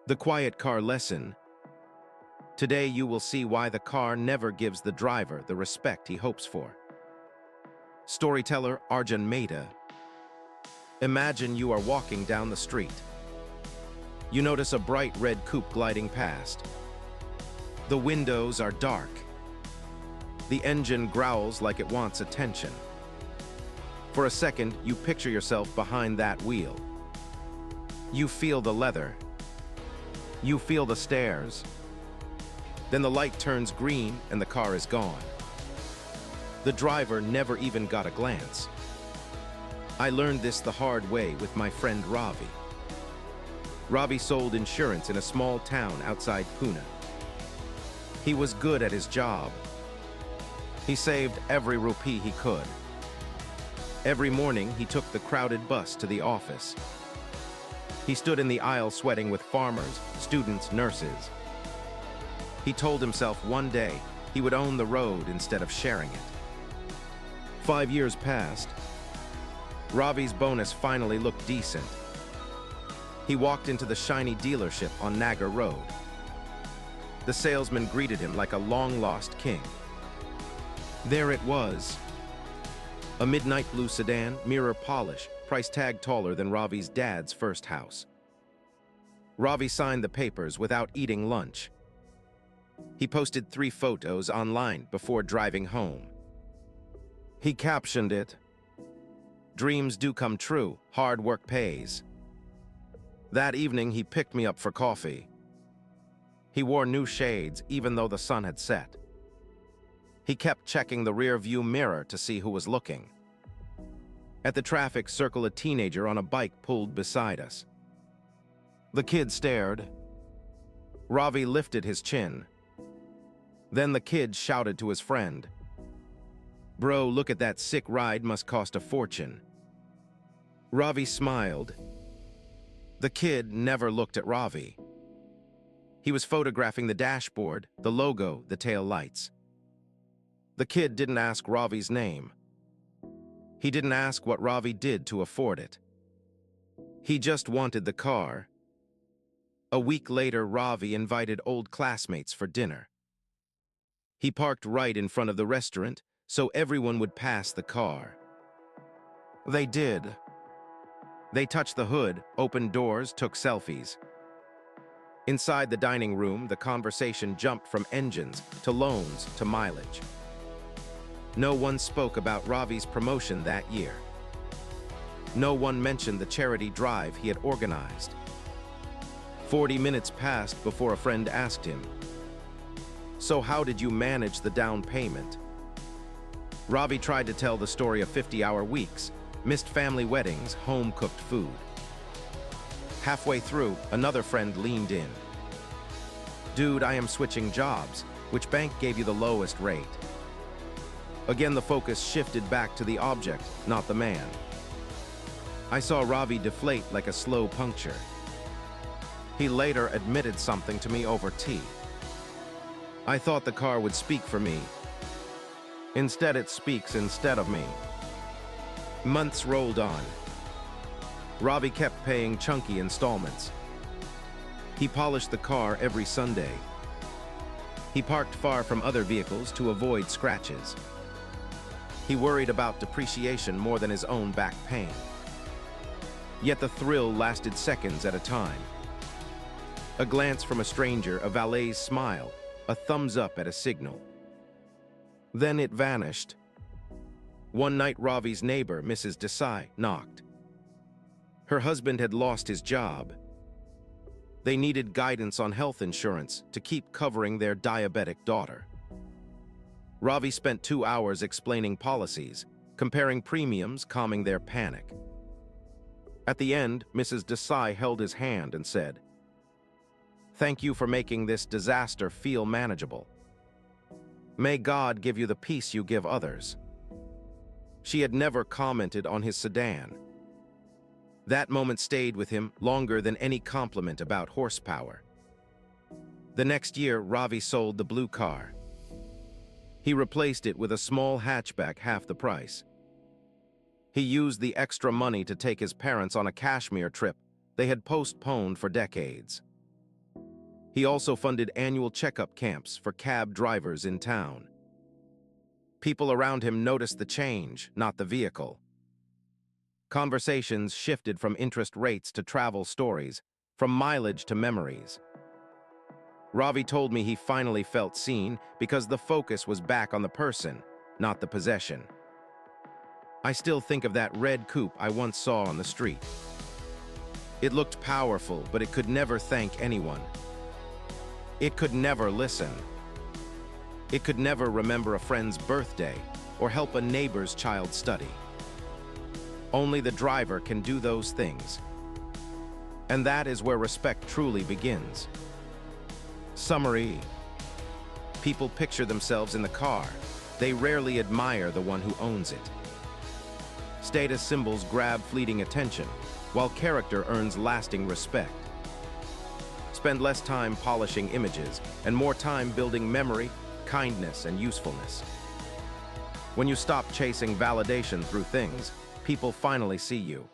The quiet car lesson. Today you will see why the car never gives the driver the respect he hopes for. Storyteller Arjun Mehta. Imagine you are walking down the street. You notice a bright red coupe gliding past. The windows are dark. The engine growls like it wants attention. For a second, you picture yourself behind that wheel. You feel the leather. You feel the stairs. Then the light turns green and the car is gone. The driver never even got a glance. I learned this the hard way with my friend Ravi. Ravi sold insurance in a small town outside Pune. He was good at his job. He saved every rupee he could. Every morning, he took the crowded bus to the office. He stood in the aisle sweating with farmers, students, nurses. He told himself one day he would own the road instead of sharing it. 5 years passed. Ravi's bonus finally looked decent. He walked into the shiny dealership on Nagar Road. The salesman greeted him like a long-lost king. There it was. A midnight blue sedan, mirror polish, price tag taller than Ravi's dad's first house. Ravi signed the papers without eating lunch. He posted 3 photos online before driving home. He captioned it, "Dreams do come true, hard work pays." That evening, he picked me up for coffee. He wore new shades even though the sun had set. He kept checking the rear-view mirror to see who was looking. At the traffic circle, a teenager on a bike pulled beside us. The kid stared. Ravi lifted his chin. Then the kid shouted to his friend, "Bro, look at that sick ride, must cost a fortune." Ravi smiled. The kid never looked at Ravi. He was photographing the dashboard, the logo, the tail lights. The kid didn't ask Ravi's name. He didn't ask what Ravi did to afford it. He just wanted the car. A week later, Ravi invited old classmates for dinner. He parked right in front of the restaurant so everyone would pass the car. They did. They touched the hood, opened doors, took selfies. Inside the dining room, the conversation jumped from engines to loans to mileage. No one spoke about Ravi's promotion that year. No one mentioned the charity drive he had organized. 40 minutes passed before a friend asked him, "So how did you manage the down payment?" Ravi tried to tell the story of 50-hour weeks, missed family weddings, home-cooked food. Halfway through, another friend leaned in. "Dude, I am switching jobs. Which bank gave you the lowest rate?" Again, the focus shifted back to the object, not the man. I saw Ravi deflate like a slow puncture. He later admitted something to me over tea. I thought the car would speak for me. Instead, it speaks instead of me. Months rolled on. Ravi kept paying chunky installments. He polished the car every Sunday. He parked far from other vehicles to avoid scratches. He worried about depreciation more than his own back pain. Yet the thrill lasted seconds at a time. A glance from a stranger, a valet's smile, a thumbs up at a signal. Then it vanished. One night, Ravi's neighbor, Mrs. Desai, knocked. Her husband had lost his job. They needed guidance on health insurance to keep covering their diabetic daughter. Ravi spent 2 hours explaining policies, comparing premiums, calming their panic. At the end, Mrs. Desai held his hand and said, "Thank you for making this disaster feel manageable. May God give you the peace you give others." She had never commented on his sedan. That moment stayed with him longer than any compliment about horsepower. The next year, Ravi sold the blue car. He replaced it with a small hatchback half the price. He used the extra money to take his parents on a Kashmir trip they had postponed for decades. He also funded annual checkup camps for cab drivers in town. People around him noticed the change, not the vehicle. Conversations shifted from interest rates to travel stories, from mileage to memories. Ravi told me he finally felt seen because the focus was back on the person, not the possession. I still think of that red coupe I once saw on the street. It looked powerful, but it could never thank anyone. It could never listen. It could never remember a friend's birthday or help a neighbor's child study. Only the driver can do those things. And that is where respect truly begins. Summary: people picture themselves in the car. They rarely admire the one who owns it. Status symbols grab fleeting attention, while character earns lasting respect. Spend less time polishing images and more time building memory, kindness, and usefulness. When you stop chasing validation through things, people finally see you.